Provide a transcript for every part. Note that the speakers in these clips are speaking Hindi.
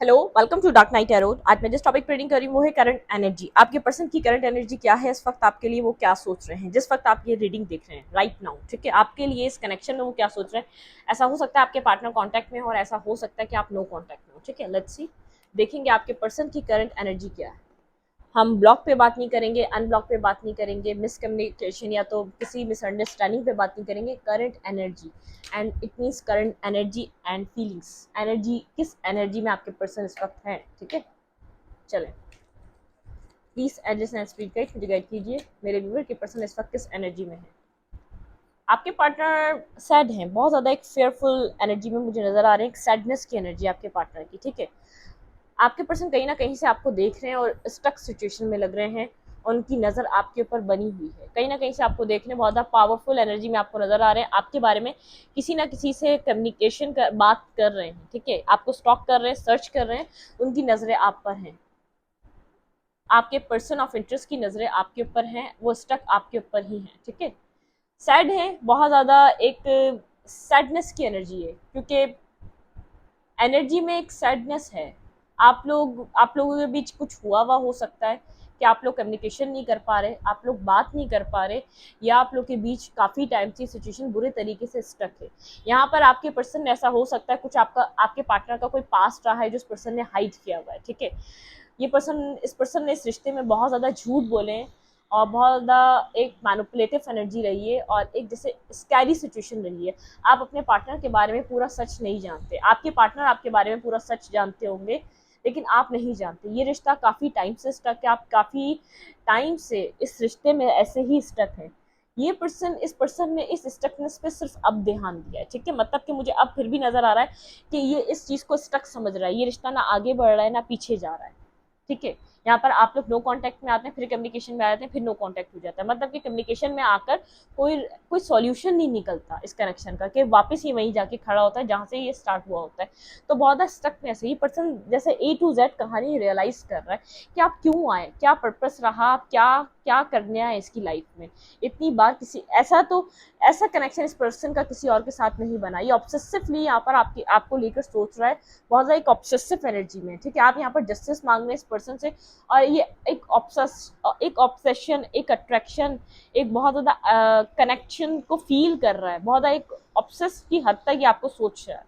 Hello, welcome to Dark Knight Arrow. आज मैं जिस टॉपिक पर रीडिंग कर रही हूँ वो है करंट एनर्जी। आपके पर्सन की करंट एनर्जी क्या है इस वक्त आपके लिए, वो क्या सोच रहे हैं जिस वक्त आप ये रीडिंग देख रहे हैं राइट नाउ। ठीक है, आपके लिए इस कनेक्शन में वो क्या सोच रहे हैं। ऐसा हो सकता है आपके पार्टनर कांटेक्ट में हो और ऐसा हो सकता है कि आप नो कांटेक्ट में हो। ठीक है, लेट्स सी, देखेंगे आपके पर्सन की करंट एनर्जी क्या है। हम ब्लॉक पे बात नहीं करेंगे, अनब्लॉक पे बात नहीं करेंगे, मिसकम्युनिकेशन या तो किसी मिसअंडरस्टैंडिंग पे बात नहीं करेंगे। Current energy and it means current energy and feelings. Energy, किस एनर्जी में आपके पर्सन इस वक्त हैं। ठीक है, चलें, please address and speed guide मुझे गाइड कीजिए। मेरे व्यूअर के पर्सन इस वक्त किस एनर्जी में है। आपके पार्टनर सैड हैं, बहुत ज़्यादा एक फेयरफुल एनर्जी में मुझे नजर आ रहे हैं, एक सैडनेस की एनर्जी आपके पार्टनर की। ठीक है, आपके पर्सन कहीं ना कहीं से आपको देख रहे हैं और स्टक सिचुएशन में लग रहे हैं। उनकी नज़र आपके ऊपर बनी हुई है, कहीं ना कहीं से आपको देखने बहुत ज़्यादा पावरफुल एनर्जी में आपको नजर आ रहे हैं। आपके बारे में किसी ना किसी से कम्युनिकेशन कर बात कर रहे हैं। ठीक है, आपको स्टॉक कर रहे हैं, सर्च कर रहे हैं, उनकी नज़रें आप पर हैं। आपके पर्सन ऑफ इंटरेस्ट की नज़रें आपके ऊपर हैं, वो स्टक आपके ऊपर ही हैं। ठीक है, सैड है, बहुत ज़्यादा एक सैडनेस की एनर्जी है, क्योंकि एनर्जी में एक सैडनेस है। आप लोगों के बीच कुछ हुआ हुआ हो सकता है कि आप लोग कम्युनिकेशन नहीं कर पा रहे, आप लोग बात नहीं कर पा रहे, या आप लोग के बीच काफ़ी टाइम से सिचुएशन बुरे तरीके से स्टक है। यहाँ पर आपके पर्सन में ऐसा हो सकता है कुछ आपका आपके पार्टनर का कोई पास्ट रहा है जो इस पर्सन ने हाइड किया हुआ है। ठीक है, इस पर्सन ने इस रिश्ते में बहुत ज़्यादा झूठ बोले हैं और बहुत ज़्यादा एक मैनिपुलेटिव एनर्जी रही है और एक जैसे स्कैरी सिचुएशन रही है। आप अपने पार्टनर के बारे में पूरा सच नहीं जानते, आपके पार्टनर आपके बारे में पूरा सच जानते होंगे लेकिन आप नहीं जानते। ये रिश्ता काफ़ी टाइम से स्टक है, आप काफ़ी टाइम से इस रिश्ते में ऐसे ही स्टक है। ये पर्सन इस पर्सन ने इस स्टकनेस पे सिर्फ अब ध्यान दिया है। ठीक है, मतलब कि मुझे अब फिर भी नज़र आ रहा है कि ये इस चीज़ को स्टक समझ रहा है। ये रिश्ता ना आगे बढ़ रहा है ना पीछे जा रहा है। ठीक है, यहाँ पर आप लोग नो कांटेक्ट में आते हैं, फिर कम्युनिकेशन में आ जाते हैं, फिर नो कांटेक्ट हो जाता है। मतलब कि कम्युनिकेशन में आकर कोई कोई सॉल्यूशन नहीं निकलता इस कनेक्शन का, कि वापस ही वहीं जाके खड़ा होता है जहाँ से ये स्टार्ट हुआ होता है। तो बहुत ज़्यादा स्टकनेस है। ये पर्सन जैसे ए टू जेड कहानी रियलाइज कर रहा है कि आप क्यों आए, क्या पर्पस रहा, आप क्या क्या करने आए इसकी लाइफ में। इतनी बार किसी ऐसा कनेक्शन इस पर्सन का किसी और के साथ नहीं बना। ये ऑब्सेसिवली यहाँ पर आपको लेकर सोच रहा है, बहुत ज़्यादा एक ऑब्सेसिव एनर्जी में। ठीक है, आप यहाँ पर जस्टिस मांग रहे हैं इस पर्सन से, और ये एक ऑब्सेशन, एक अट्रैक्शन, एक बहुत ज़्यादा कनेक्शन को फील कर रहा है। बहुत ज़्यादा एक ऑब्सेस की हद तक ये आपको सोच रहा है।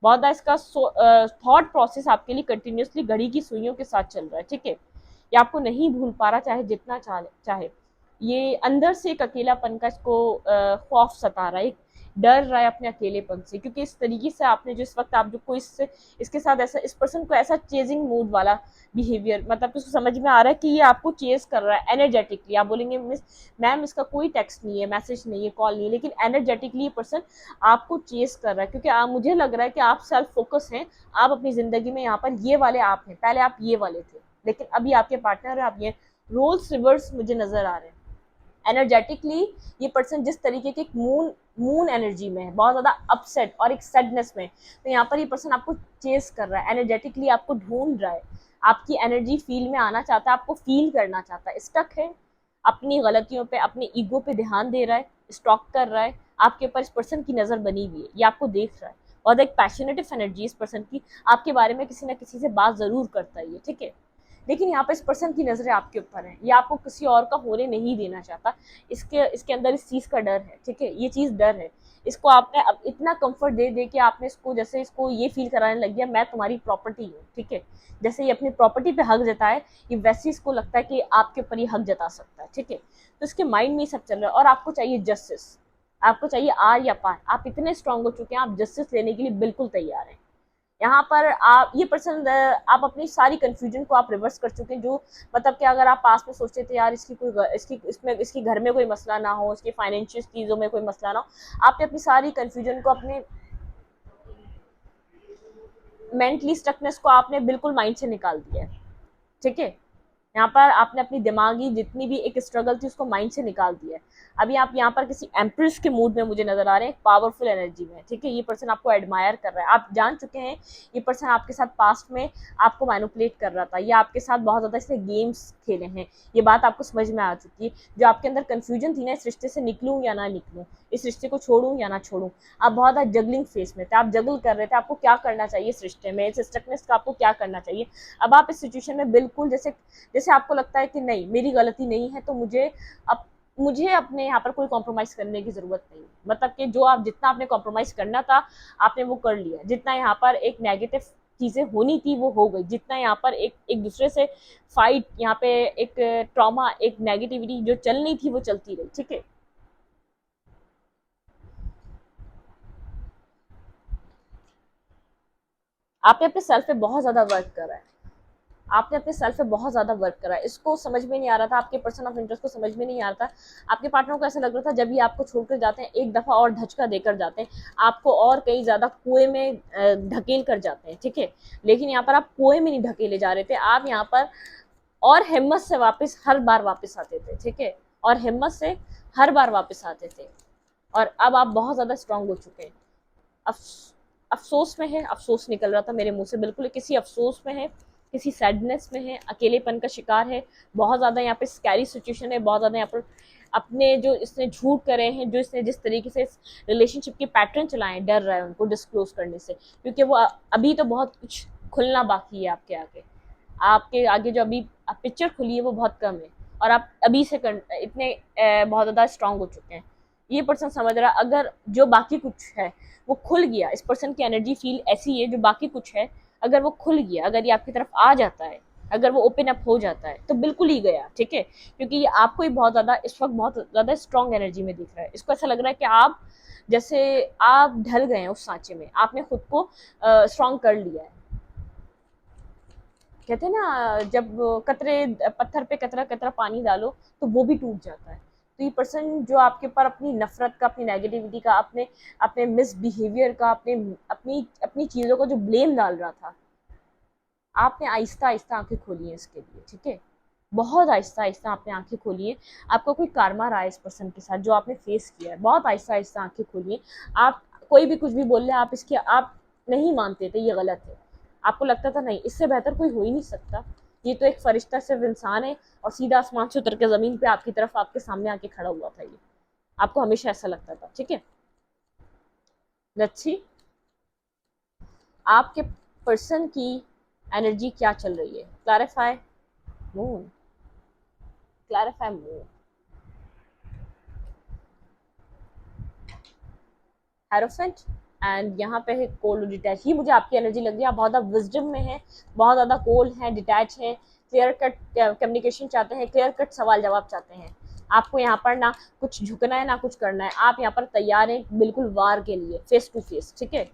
बहुत ज़्यादा इसका थॉट प्रोसेस आपके लिए कंटिन्यूसली घड़ी की सुइयों के साथ चल रहा है। ठीक है, ये आपको नहीं भूल पा रहा, चाहे जितना चाहे। ये अंदर से एक अकेलापन का इसको खौफ सता रहा है, एक डर रहा है अपने अकेलेपन से, क्योंकि इस तरीके से आपने जो इस वक्त आप जो कोई इसके साथ ऐसा, इस पर्सन को ऐसा चेजिंग मूड वाला बिहेवियर, मतलब कि उसको समझ में आ रहा है कि ये आपको चेज कर रहा है एनर्जेटिकली। आप बोलेंगे मिस मैम इसका कोई टेक्स्ट नहीं है, मैसेज नहीं है, कॉल नहीं है, लेकिन एनर्जेटिकली ये पर्सन आपको चेस कर रहा है, क्योंकि मुझे लग रहा है कि आप सेल्फ फोकस हैं। आप अपनी जिंदगी में यहाँ पर ये वाले आप हैं, पहले आप ये वाले थे, लेकिन अभी आपके पार्टनर है, आप ये रोल्स रिवर्स मुझे नजर आ रहे हैं। एनर्जेटिकली ये पर्सन जिस तरीके के मून एनर्जी में है, बहुत ज़्यादा अपसेट और एक सैडनेस में, तो यहाँ पर ये पर्सन आपको चेस कर रहा है, एनर्जेटिकली आपको ढूंढ रहा है, आपकी एनर्जी फील में आना चाहता है, आपको फील करना चाहता है। स्टक है, अपनी गलतियों पे, अपने ईगो पे ध्यान दे रहा है, स्टॉक कर रहा है। आपके ऊपर इस पर्सन की नज़र बनी हुई है, ये आपको देख रहा है। और एक पैशनेटिव एनर्जी इस पर्सन की, आपके बारे में किसी ना किसी से बात ज़रूर करता है ये। ठीक है, लेकिन यहाँ पर इस पर्सन की नज़रें आपके ऊपर हैं, ये आपको किसी और का होने नहीं देना चाहता। इसके अंदर इस चीज़ का डर है। ठीक है, ये चीज़ डर है। इसको आपने अब इतना कंफर्ट दे दे के आपने इसको, जैसे इसको ये फील कराने लग गया मैं तुम्हारी प्रॉपर्टी हूँ। ठीक है, जैसे ये अपनी प्रॉपर्टी पे हक जताए, ये वैसे इसको लगता है कि आपके ऊपर ये हक जता सकता है। ठीक है, तो इसके माइंड में ये सब चल रहा है और आपको चाहिए जस्टिस, आपको चाहिए आर या पार। आप इतने स्ट्रांग हो चुके हैं, आप जस्टिस लेने के लिए बिल्कुल तैयार हैं। यहाँ पर आप ये पर्सन, आप अपनी सारी कंफ्यूजन को आप रिवर्स कर चुके हैं। जो मतलब कि अगर आप पास में सोचते थे यार इसकी घर में कोई मसला ना हो, इसकी फाइनेंशियल चीज़ों में कोई मसला ना हो, आपने अपनी सारी कंफ्यूजन को, अपने मेंटली स्टकनेस को आपने बिल्कुल माइंड से निकाल दिया है। ठीक है, यहाँ पर आपने अपनी दिमागी जितनी भी एक स्ट्रगल थी उसको माइंड से निकाल दिया है। अभी आप यहाँ पर किसी एम्प्रेस के मूड में मुझे नजर आ रहे हैं, पावरफुल एनर्जी में, ठीक है। ये पर्सन आपको एडमायर कर रहा है, आप जान चुके हैं ये पर्सन आपके साथ पास्ट में आपको मैनिपुलेट कर रहा था, या आपके साथ बहुत ज्यादा इसने गेम्स खेले हैं, ये बात आपको समझ में आ चुकी है। जो आपके अंदर कंफ्यूजन थी ना, इस रिश्ते से निकलूं या ना निकलूं, इस रिश्ते को छोड़ूं या ना छोड़ूं, आप बहुत ज्यादा जगलिंग फेस में थे, आप जगल कर रहे थे आपको क्या करना चाहिए इस रिश्ते में, इस स्टकनेस का आपको क्या करना चाहिए। अब आप इस सिचुएशन में बिल्कुल जैसे जैसे आपको लगता है कि नहीं मेरी गलती नहीं है, तो अब मुझे अपने यहाँ पर कोई कॉम्प्रोमाइज करने की जरूरत नहीं, मतलब कि जो आप जितना आपने कॉम्प्रोमाइज करना था आपने वो कर लिया, जितना यहाँ पर एक नेगेटिव चीजें होनी थी वो हो गई, जितना यहाँ पर एक एक दूसरे से फाइट, यहाँ पे एक ट्रॉमा, एक नेगेटिविटी जो चलनी थी वो चलती रही, ठीक है। आपने अपने सेल्फ पे बहुत ज्यादा वर्क करा है, आपने अपने सेल्फ पे बहुत ज्यादा वर्क करा है, इसको समझ में नहीं आ रहा था, आपके पर्सन ऑफ इंटरेस्ट को समझ में नहीं आ रहा था। आपके पार्टनर को ऐसा लग रहा था जब भी आपको छोड़कर जाते हैं एक दफा और धचका देकर जाते हैं, आपको और कई ज्यादा कुएं में ढकेल कर जाते हैं, ठीक है। लेकिन यहाँ पर आप कुएं में नहीं ढकेले जा रहे थे, आप यहाँ पर और हिम्मत से वापस हर बार वापस आते थे, ठीक है, और हिम्मत से हर बार वापस आते थे। और अब आप बहुत ज्यादा स्ट्रांग हो चुके हैं। अफसोस में है, अफसोस निकल रहा था मेरे मुंह से, बिल्कुल किसी अफसोस में है, किसी सैडनेस में है, अकेलेपन का शिकार है, बहुत ज्यादा यहाँ पे स्कैरी सिचुएशन है, बहुत ज्यादा यहाँ पर अपने जो इसने झूठ करे हैं, जो इसने जिस तरीके से इस रिलेशनशिप के पैटर्न चलाए हैं, डर रहा है उनको डिस्क्लोज करने से, क्योंकि वो अभी तो बहुत कुछ खुलना बाकी है आपके आगे, आपके आगे जो अभी पिक्चर खुली है वो बहुत कम है, और आप अभी से इतने बहुत ज्यादा स्ट्रांग हो चुके हैं। ये पर्सन समझ रहा है अगर जो बाकी कुछ है वो खुल गया, इस पर्सन की एनर्जी फील ऐसी है, जो बाकी कुछ है अगर वो खुल गया, अगर ये आपकी तरफ आ जाता है, अगर वो ओपन अप हो जाता है तो बिल्कुल ही गया, ठीक है। क्योंकि ये आपको ही बहुत ज्यादा इस वक्त बहुत ज्यादा स्ट्रांग एनर्जी में दिख रहा है, इसको ऐसा लग रहा है कि आप जैसे आप ढल गए हैं उस सांचे में, आपने खुद को स्ट्रांग कर लिया है। कहते हैं ना जब कतरे पत्थर पे कतरा कतरा पानी डालो तो वो भी टूट जाता है। तो ये पर्सन जो आपके ऊपर अपनी नफरत का, अपनी नेगेटिविटी का, अपने अपने मिसबिहेवियर का, अपने अपनी अपनी चीजों का जो ब्लेम डाल रहा था, आपने आहिस्ता आहिस्ता आंखें खोली हैं इसके लिए, ठीक है। बहुत आहिस्ता आहिस्ता आपने आंखें खोली हैं, आपका कोई कारमा रहा है इस पर्सन के साथ जो आपने फेस किया है, बहुत आहिस्ता आहिस्ता आंखें खोली हैं। आप कोई भी कुछ भी बोल रहे, आप इसके आप नहीं मानते थे ये गलत है, आपको लगता था नहीं इससे बेहतर कोई हो ही नहीं सकता, ये तो एक फरिश्ता सिर्फ इंसान है और सीधा आसमान से उतर के जमीन पे आपकी तरफ आपके सामने आके खड़ा हुआ था, ये आपको हमेशा ऐसा लगता था, ठीक है। लच्छी आपके पर्सन की एनर्जी क्या चल रही है, clarify moon, clarify moon, hierophant, and यहाँ पे है कोल्ड डिटैच। ये मुझे आपकी एनर्जी लग रही है, आप बहुत ज़्यादा विजडम में है, बहुत ज़्यादा कोल्ड है, डिटैच है, क्लियर कट कम्युनिकेशन चाहते हैं, क्लियर कट सवाल जवाब चाहते हैं। आपको यहाँ पर ना कुछ झुकना है ना कुछ करना है, आप यहाँ पर तैयार हैं बिल्कुल वार के लिए, फेस टू फेस, ठीक है।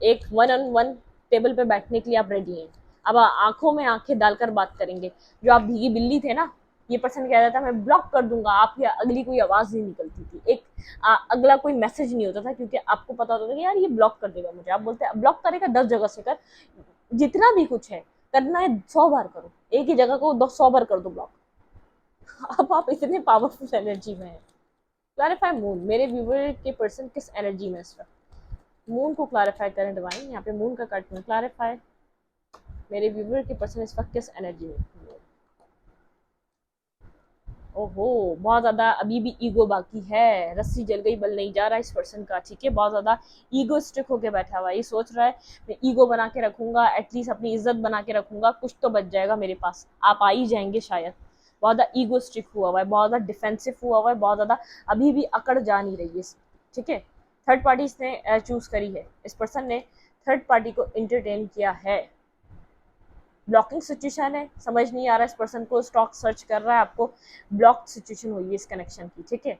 एक वन ऑन वन टेबल पे बैठने के लिए आप रेडी हैं। अब आंखों में आंखें डालकर बात करेंगे। जो आप भीगी बिल्ली थे ना, ये पर्सन कह रहा था मैं ब्लॉक कर दूंगा, आपकी अगली कोई आवाज नहीं निकलती थी, एक अगला कोई मैसेज नहीं होता था, क्योंकि आपको पता होता था कि यार ये ब्लॉक कर देगा मुझे। आप बोलते ब्लॉक करेगा 10 जगह से कर, जितना भी कुछ है करना है 100 बार करो, एक ही जगह को 100 बार कर दो ब्लॉक। अब आप इतने पावरफुल एनर्जी में है। क्लैरिफाई मून, मेरे व्यूवर के पर्सन किस एनर्जी में इस वक्त, मून को क्लैरिफाई करें डिवाइन, यहाँ पे मून का कट में क्लैरिफाई, मेरे व्यूवर के पर्सन इस वक्त किस एनर्जी में। ओहो, बहुत ज्यादा अभी भी ईगो बाकी है, रस्सी जल गई बल नहीं जा रहा इस पर्सन का, ठीक है। बहुत ज्यादा ईगो स्टिक होके बैठा हुआ है, ये सोच रहा है मैं ईगो बना के रखूंगा, एटलीस्ट अपनी इज्जत बना के रखूंगा, कुछ तो बच जाएगा मेरे पास, आप आ ही जाएंगे शायद। बहुत ज्यादा ईगो स्टिक हुआ हुआ है, बहुत ज्यादा डिफेंसिव हुआ हुआ है, बहुत ज्यादा अभी भी अकड़ जा नहीं रही है, ठीक है। थर्ड पार्टी इसने चूज करी है, इस पर्सन ने थर्ड पार्टी को इंटरटेन किया है। ब्लॉकिंग सिचुएशन है, समझ नहीं आ रहा इस पर्सन को, स्टॉक सर्च कर रहा है, आपको ब्लॉक सिचुएशन हुई है इस कनेक्शन की, ठीक है।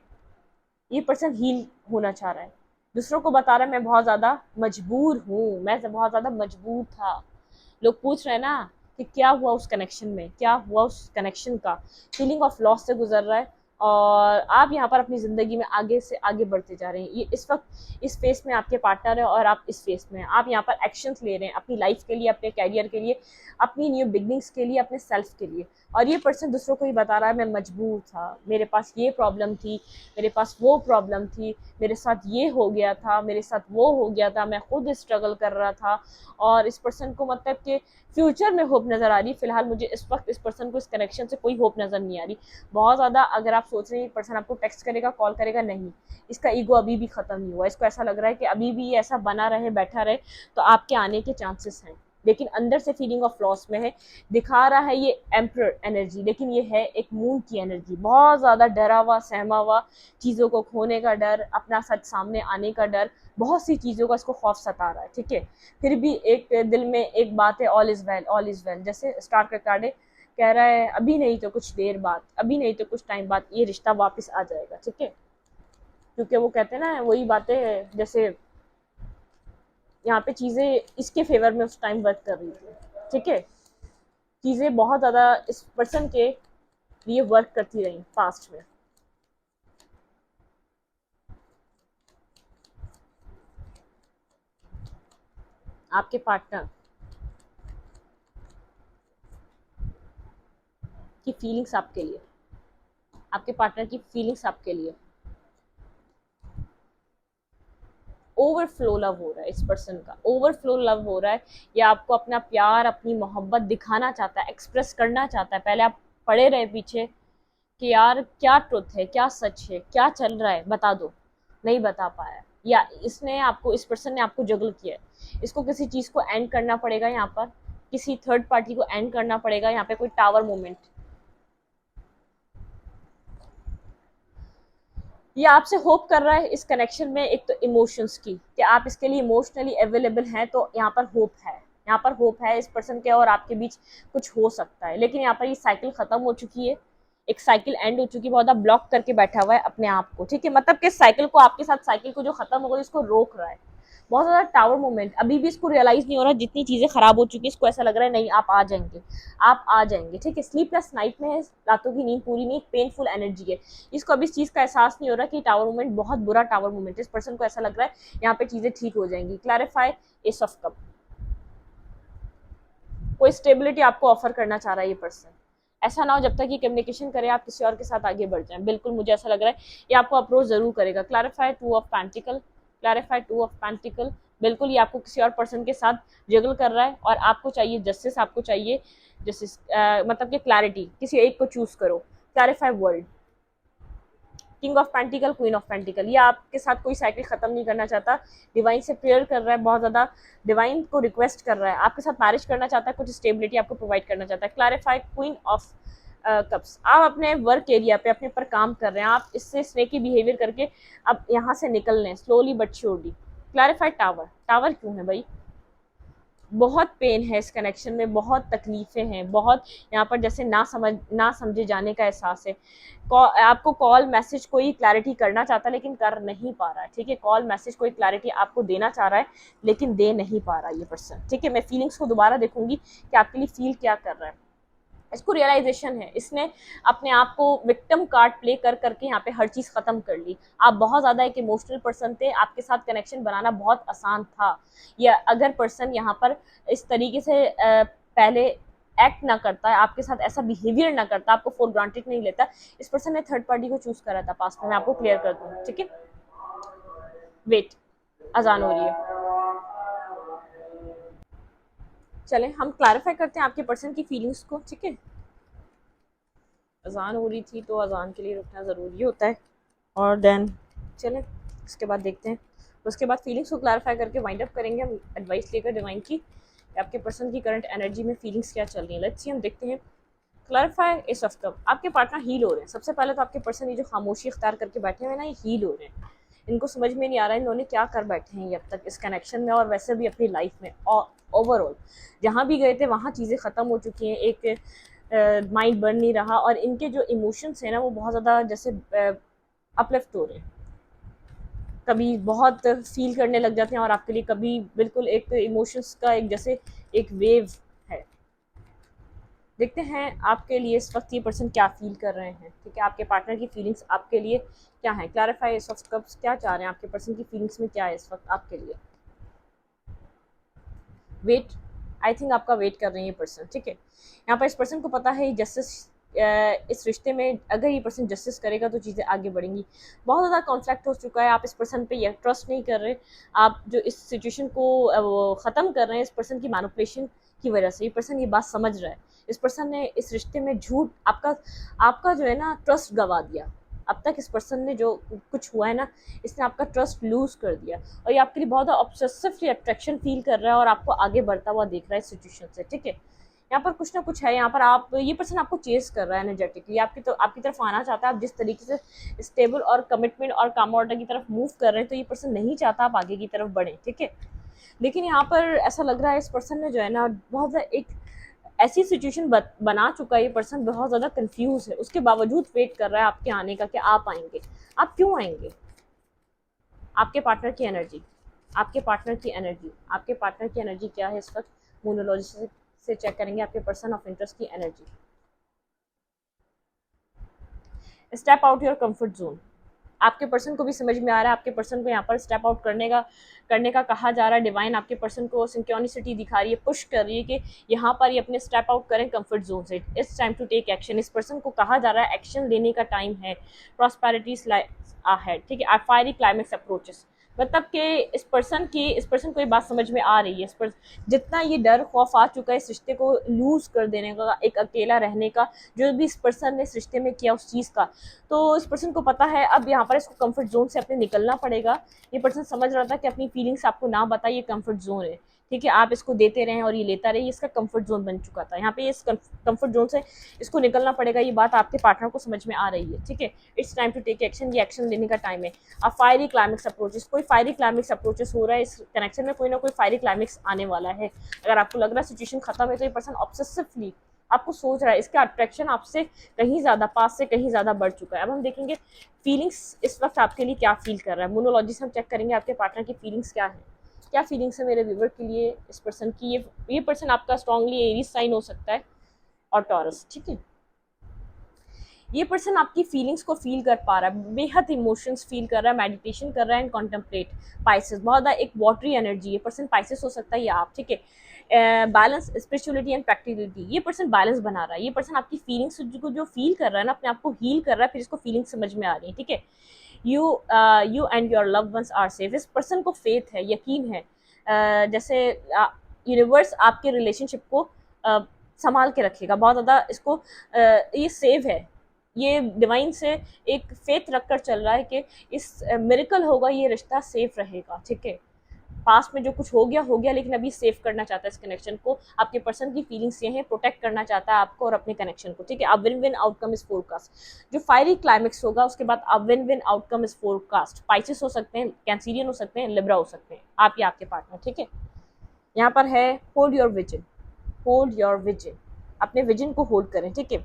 ये पर्सन हील होना चाह रहा है, दूसरों को बता रहा है मैं बहुत ज्यादा मजबूर हूँ, मैं बहुत ज्यादा मजबूर था। लोग पूछ रहे हैं ना कि क्या हुआ उस कनेक्शन में, क्या हुआ उस कनेक्शन का, फीलिंग ऑफ लॉस से गुजर रहा है, और आप यहाँ पर अपनी ज़िंदगी में आगे से आगे बढ़ते जा रहे हैं। ये इस वक्त इस फेस में आपके पार्टनर है और आप इस फेस में हैं। आप यहाँ पर एक्शंस ले रहे हैं अपनी लाइफ के लिए, अपने कैरियर के लिए, अपनी न्यू बिगनिंग्स के लिए, अपने सेल्फ के लिए। और ये पर्सन दूसरों को ही बता रहा है मैं मजबूर था, मेरे पास ये प्रॉब्लम थी, मेरे पास वो प्रॉब्लम थी, मेरे साथ ये हो गया था, मेरे साथ वो हो गया था, मैं खुद स्ट्रगल कर रहा था। और इस पर्सन को मतलब कि फ्यूचर में होप नज़र आ रही। फिलहाल मुझे इस वक्त इस पर्सन को इस कनेक्शन से कोई होप नज़र नहीं आ रही बहुत ज़्यादा। अगर आप सोच रहे हैं पर्सन आपको टेक्स्ट करेगा, कॉल करेगा, नहीं, इसका ईगो अभी भी ख़त्म नहीं हुआ। इसको ऐसा लग रहा है कि अभी भी ये ऐसा बना रहे, बैठा रहे, तो आपके आने के चांसेस हैं, लेकिन अंदर से फीलिंग ऑफ लॉस में है। दिखा रहा है ये एम्परर एनर्जी, लेकिन ये है एक मून की एनर्जी। बहुत ज़्यादा डरा हुआ, सहमा हुआ, चीज़ों को खोने का डर, अपना सच सामने आने का डर, बहुत सी चीज़ों का इसको खौफ सता रहा है। ठीक है, फिर भी एक दिल में एक बात है, all is well, all is well. जैसे स्टार का कार्ड है, कह रहा है अभी नहीं तो कुछ देर बाद, अभी नहीं तो कुछ टाइम बाद ये रिश्ता वापस आ जाएगा। ठीक है, क्योंकि वो कहते हैं ना, वही बातें, जैसे यहाँ पे चीज़ें इसके फेवर में उस टाइम वर्क कर रही थी। ठीक है, चीज़ें बहुत ज़्यादा इस पर्सन के लिए वर्क करती रही पास्ट में। आपके पार्टनर की फीलिंग्स आपके लिए, आपके पार्टनर की फीलिंग्स आपके लिए ओवरफ्लो लव हो रहा है। इस पर्सन का ओवरफ्लो लव हो रहा है, या आपको अपना प्यार, अपनी मोहब्बत दिखाना चाहता है, एक्सप्रेस करना चाहता है। पहले आप पड़े रहे पीछे कि यार क्या ट्रुथ है, क्या सच है, क्या चल रहा है, बता दो, नहीं बता पाया, या इसने आपको, इस पर्सन ने आपको जगल किया है। इसको किसी चीज़ को एंड करना पड़ेगा, यहाँ पर किसी थर्ड पार्टी को एंड करना पड़ेगा। यहाँ पे कोई टावर मोमेंट, ये आपसे होप कर रहा है इस कनेक्शन में। एक तो इमोशंस की, कि आप इसके लिए इमोशनली अवेलेबल हैं, तो यहाँ पर होप है, यहाँ पर होप है इस पर्सन के और आपके बीच कुछ हो सकता है। लेकिन यहाँ पर ये साइकिल खत्म हो चुकी है, एक साइकिल एंड हो चुकी है, बहुत ज़्यादा ब्लॉक करके बैठा हुआ है अपने आप को। ठीक है, मतलब कि साइकिल को, आपके साथ साइकिल को जो खत्म हो गई उसको रोक रहा है। बहुत ज़्यादा टावर मोमेंट, अभी भी इसको रियलाइज़ नहीं हो रहा, जितनी चीज़ें खराब हो चुकी है इसको ऐसा लग रहा है नहीं आप आ जाएंगे, आप आ जाएंगे। ठीक है, स्लीपलेस नाइट में है, रातों की नींद पूरी नहीं, एक पेनफुल एनर्जी है। इसको अभी इस चीज़ का एहसास नहीं हो रहा कि टावर मोमेंट बहुत बुरा टावर मोमेंट है। इस पर्सन को ऐसा लग रहा है यहाँ पे चीज़ें ठीक हो जाएंगी। क्लैरिफाई, एस ऑफ कप, कोई स्टेबिलिटी आपको ऑफर करना चाह रहा है ये पर्सन। ऐसा ना हो जब तक ये कम्युनिकेशन करे आप किसी और के साथ आगे बढ़ जाएं। बिल्कुल मुझे ऐसा लग रहा है ये आपको अप्रोच जरूर करेगा। Clarify, two of pentacle, clarify, two of pentacle. बिल्कुल ये आपको किसी और पर्सन के साथ जगल कर रहा है और आपको चाहिए जस्टिस, आपको चाहिए जस्टिस, मतलब कि क्लैरिटी, किसी एक को चूज करो। Clarify world, king of pentacle, queen of pentacle, ये आपके साथ कोई साइकिल खत्म नहीं करना चाहता, डिवाइन से प्रेयर कर रहा है, बहुत ज़्यादा डिवाइन को रिक्वेस्ट कर रहा है, आपके साथ मैरिज करना चाहता है, कुछ स्टेबिलिटी आपको प्रोवाइड करना चाहता है। क्लैरिफाई, क्वीन ऑफ कप्स, आप अपने वर्क एरिया पे अपने पर काम कर रहे हैं, आप इससे स्नेकी बिहेवियर करके अब यहाँ से निकल रहे हैं slowly but surely. Clarify, tower, tower क्यों है भाई, बहुत पेन है इस कनेक्शन में, बहुत तकलीफ़ें हैं, बहुत यहाँ पर जैसे ना समझे जाने का एहसास है। आपको कॉल मैसेज कोई क्लैरिटी करना चाहता है लेकिन कर नहीं पा रहा है। ठीक है, कॉल मैसेज कोई क्लैरिटी आपको देना चाह रहा है लेकिन दे नहीं पा रहा ये पर्सन। ठीक है, मैं फीलिंग्स को दोबारा देखूंगी कि आपके लिए फील क्या कर रहा है। इसको रियलाइजेशन है, इसने अपने आप को विक्टिम कार्ड प्ले कर करके यहाँ पे हर चीज़ ख़त्म कर ली। आप बहुत ज़्यादा एक इमोशनल पर्सन थे, आपके साथ कनेक्शन बनाना बहुत आसान था। या अगर पर्सन यहाँ पर इस तरीके से पहले एक्ट ना करता है, आपके साथ ऐसा बिहेवियर ना करता, आपको फॉर ग्रांटेड नहीं लेता, इस पर्सन ने थर्ड पार्टी को चूज करा था पास्ट में। मैं आपको क्लियर कर दूँ। ठीक है, वेट, अजान हो रही है, चले हम क्लैरिफाई करते हैं आपके पर्सन की फीलिंग्स को। ठीक है, अजान हो रही थी तो अजान के लिए रुकना ज़रूरी होता है, और देन चलें उसके बाद देखते हैं। उसके बाद फीलिंग्स को क्लैरिफाई करके वाइंड अप करेंगे हम, एडवाइस लेकर डिवाइन की, आपके पर्सन की करंट एनर्जी में फीलिंग्स क्या चल रही हैं। लेट्स सी, हम देखते हैं। क्लैरिफाई, एस ऑफ कप, आपके पार्टनर हील हो रहे हैं। सबसे पहले तो आपके पर्सन ये जो खामोशी इख्तियार करके बैठे हुए हैं ना, ये हील हो रहे हैं। इनको समझ में नहीं आ रहा है इन्होंने क्या कर बैठे हैं ये अब तक इस कनेक्शन में, और वैसे भी अपनी लाइफ में, और ओवरऑल जहाँ भी गए थे वहाँ चीज़ें ख़त्म हो चुकी हैं, एक माइंड बन नहीं रहा, और इनके जो इमोशंस हैं ना वो बहुत ज़्यादा जैसे अपलिफ्ट हो रहे हैं। कभी बहुत फील करने लग जाते हैं और आपके लिए कभी बिल्कुल एक इमोशंस का एक जैसे एक वेव है। देखते हैं आपके लिए इस वक्त ये पर्सन क्या फील कर रहे हैं, ठीक है। आपके पार्टनर की फीलिंग्स आपके लिए क्या है, क्लैरिफाई एस ऑफ कप्स, क्या चाह रहे हैं आपके पर्सन की फीलिंग्स में, क्या है इस वक्त आपके लिए। वेट, आई थिंक आपका वेट कर रहे हैं ये पर्सन, ठीक है। यहाँ पर इस पर्सन को पता है जस्टिस, इस रिश्ते में अगर ये पर्सन जस्टिस करेगा तो चीज़ें आगे बढ़ेंगी। बहुत ज़्यादा कॉन्फ्लिक्ट हो चुका है, आप इस पर्सन पे ये ट्रस्ट नहीं कर रहे, आप जो इस सिचुएशन को ख़त्म कर रहे हैं इस पर्सन की मैनिपुलेशन की वजह से। ये पर्सन ये बात समझ रहा है, इस पर्सन ने इस रिश्ते में झूठ, आपका जो है ना ट्रस्ट गवा दिया। अब तक इस पर्सन ने जो कुछ हुआ है ना, इसने आपका ट्रस्ट लूज कर दिया और ये आपके लिए बहुत ऑब्सेसिवली अट्रैक्शन फील कर रहा है और आपको आगे बढ़ता हुआ देख रहा है इस सिचुएशन से, ठीक है। यहाँ पर कुछ ना कुछ है, यहाँ पर आप, ये पर्सन आपको चेस कर रहा है एनर्जेटिकली, आपकी तरफ आना चाहता है। आप जिस तरीके से स्टेबल और कमिटमेंट और काम ऑर्डर की तरफ मूव कर रहे हैं, तो ये पर्सन नहीं चाहता आप आगे की तरफ बढ़ें, ठीक है। लेकिन यहाँ पर ऐसा लग रहा है इस पर्सन ने जो है ना बहुत ज़्यादा एक ऐसी सिचुएशन बना चुका है, ये पर्सन बहुत ज़्यादा कंफ्यूज है, उसके बावजूद वेट कर रहा है आपके आने का कि आप आएंगे। आप क्यों आएंगे? आपके पार्टनर की एनर्जी, आपके पार्टनर की एनर्जी, आपके पार्टनर की एनर्जी क्या है इस वक्त, मोनोलॉजी से चेक करेंगे आपके पर्सन ऑफ इंटरेस्ट की energy. Step out your comfort zone, आपके पर्सन को भी समझ में आ रहा है, आपके पर्सन को यहाँ पर स्टेप आउट करने का कहा जा रहा है। डिवाइन आपके पर्सन को सिंक्रोनिसिटी दिखा रही है, पुश कर रही है कि यहाँ पर ये अपने स्टेप आउट करें कंफर्ट जोन से। It's time to take action, इस पर्सन को कहा जा रहा है एक्शन लेने का टाइम है। प्रॉस्पेरिटी है, ठीक है। फायरी क्लाइमेक्स अप्रोचेस, मतलब कि इस पर्सन को ये बात समझ में आ रही है, इस पर जितना ये डर खौफ आ चुका है इस रिश्ते को लूज कर देने का, एक अकेला रहने का, जो भी इस पर्सन ने इस रिश्ते में किया उस चीज़ का, तो इस पर्सन को पता है अब यहाँ पर इसको कंफर्ट जोन से अपने निकलना पड़ेगा। ये पर्सन समझ रहा था कि अपनी फीलिंग्स आपको ना बताइए, कंफर्ट जोन है, ठीक है। आप इसको देते रहें और ये लेता रहे, इसका कंफर्ट जोन बन चुका था। यहाँ पे इस कंफर्ट जोन से इसको निकलना पड़ेगा, ये बात आपके पार्टनर को समझ में आ रही है, ठीक है। It's time to take action, ये एक्शन लेने का टाइम है। अब फायरी क्लाइमेक्स अप्रोचेस, कोई फायरी क्लाइमेक्स अप्रोचेस हो रहा है इस कनेक्शन में, कोई ना कोई फायरी क्लाइमेक्स आने वाला है। अगर आपको लग रहा है सिचुएशन खत्म है, तो ये पर्सन ऑब्सेसिवली आपको सोच रहा है, इसका अट्रैक्शन आपसे कहीं ज़्यादा, पास से कहीं ज़्यादा बढ़ चुका है। अब हम देखेंगे फीलिंग्स इस वक्त आपके लिए क्या फील कर रहा है। मोनोलॉजी से हम चेक करेंगे आपके पार्टनर की फीलिंग्स क्या है, क्या फीलिंग्स है मेरे व्यूवर के लिए इस पर्सन की। ये पर्सन आपका स्ट्रांगली एरीज साइन हो सकता है और टॉरस, ठीक है। ये पर्सन आपकी फीलिंग्स को फील कर पा रहा है, बेहद इमोशंस फील कर रहा है, मेडिटेशन कर रहा है एंड कॉन्टेम्पलेट। पाइसेस, बहुत ज़्यादा एक वाटरी एनर्जी, ये पर्सन पाइसेस हो सकता है या आप, ठीक है। बैलेंस, स्पिरिचुअलिटी एंड प्रैक्टिकलिटी, ये पर्सन बैलेंस बना रहा है। ये पर्सन आपकी फीलिंग्स को जो फील कर रहा है ना, अपने आप को हील कर रहा है, फिर इसको फीलिंग्स समझ में आ रही है, ठीक है। You and your loved ones are safe, इस पर्सन को फेथ है, यकीन है, जैसे यूनिवर्स आपके रिलेशनशिप को संभाल के रखेगा, बहुत ज़्यादा इसको ये सेव है, ये डिवाइन से एक फेथ रखकर चल रहा है कि इस मिरेकल होगा, ये रिश्ता सेफ रहेगा, ठीक है। पास्ट में जो कुछ हो गया, लेकिन अभी सेव करना चाहता है इस कनेक्शन को। आपके पर्सन की फीलिंग्स ये हैं, प्रोटेक्ट करना चाहता है आपको और अपने कनेक्शन को, ठीक है। अब win win outcome is forecast, जो फायरी क्लाइमेक्स होगा उसके बाद अब win win outcome is forecast. Pisces हो सकते हैं, कैंसीरियन हो सकते हैं, लिब्रा हो सकते हैं, आप या आपके पार्टनर, ठीक है। यहाँ पर है hold your vision, hold your vision, अपने विजन को होल्ड करें, ठीक है।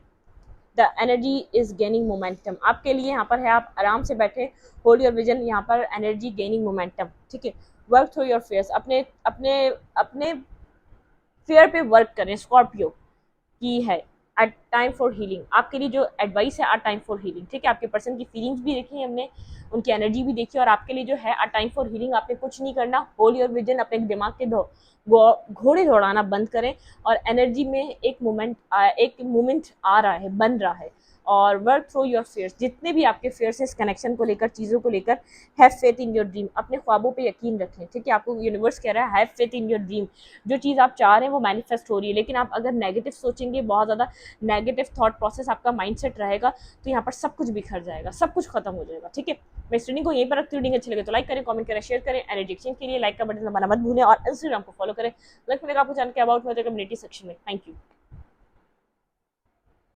The energy is gaining momentum, आपके लिए यहाँ पर है, आप आराम से बैठे, होल्ड योर विजन, यहाँ पर एनर्जी गेनिंग मोमेंटम, ठीक है। वर्क थ्रू योर फेयर्स, अपने अपने अपने फेयर पे वर्क करें। स्कॉर्पियो की है एट टाइम फॉर हीलिंग, आपके लिए जो एडवाइस है, अ टाइम फॉर हीलिंग, ठीक है। आपके पर्सन की फीलिंग्स भी देखी हमने, उनकी एनर्जी भी देखी, और आपके लिए जो है अ टाइम फॉर हीलिंग, आपने कुछ नहीं करना, होल्ड योर विजन, अपने दिमाग के घोड़े दौड़ाना बंद करें, और एनर्जी में एक मोमेंट आ रहा है, बन रहा है, और वर्क थ्रू योर फेयर्स, जितने भी आपके फेयर्स हैं इस कनेक्शन को लेकर, चीज़ों को लेकर, have faith in your dream, अपने ख्वाबों पे यकीन रखें, ठीक है। आपको यूनिवर्स कह रहा है have faith in your dream, जो चीज़ आप चाह रहे हैं वो मैनिफेस्ट हो रही है, लेकिन आप अगर नेगेटिव सोचेंगे, बहुत ज़्यादा नेगेटिव थॉट प्रोसेस आपका माइंडसेट रहेगा, तो यहाँ पर सब कुछ बिखर जाएगा, सब कुछ खत्म हो जाएगा, ठीक है। मैं इस रीडिंग को यहीं पर रखती हूँ। रीडिंग अच्छी लगे तो लाइक करें, कमेंट करें, शेयर करें, एनर्जी एक्सचेंज के लिए लाइक का बटन दबाना मत भूलें, और इंस्टाग्राम को फॉलो करें। लाइक मिलेगा आपको जानकर अबाउट में कम्युनिटी सेक्शन में। Thank you.